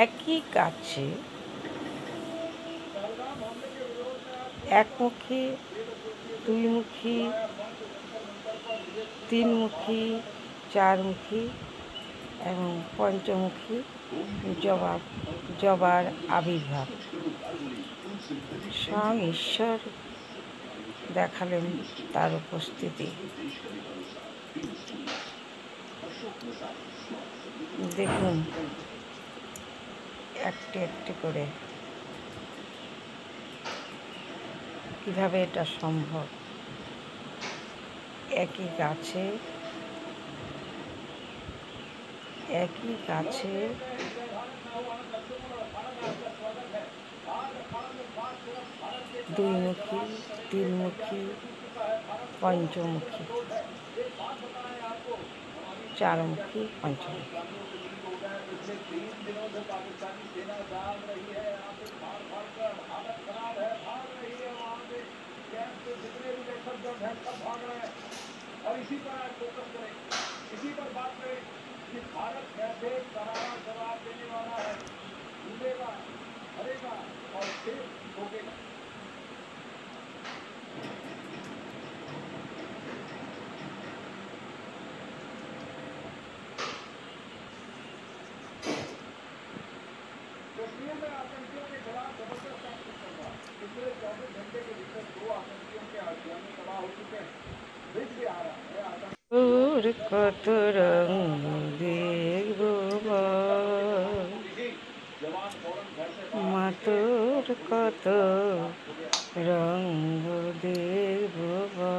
একই গাছে একমুখী, দুইমুখী, তিনমুখী, চারমুখী এবং পঞ্চমুখী জবার আবির্ভাব। স্বয়ং ঈশ্বর দেখালেন তার উপস্থিতি। দেখুন একটি একটি করে কিভাবে এটা সম্ভব। একই গাছে দুইমুখী, তিনমুখী, পঞ্চমুখী, চারমুখী, পঞ্চমুখী। और इसी पर आज फोकस करें, इसी पर बात करें कि भारत कैसे करारा जवाब देने वाला है, डूबेगा, हरेगा और फिर ठोकेगा। कश्मीर में आतंकियों के खिलाफ जबरदस्त एक्शन चल रहा है। पिछले 24 घंटे के भीतर 2 आतंकियों के अभियान तबाह हो चुके हैं। ब्रिज भी आ रहा है आतंक তোর কত রং দেখবো মা, তোর কত রঙ দেখবো।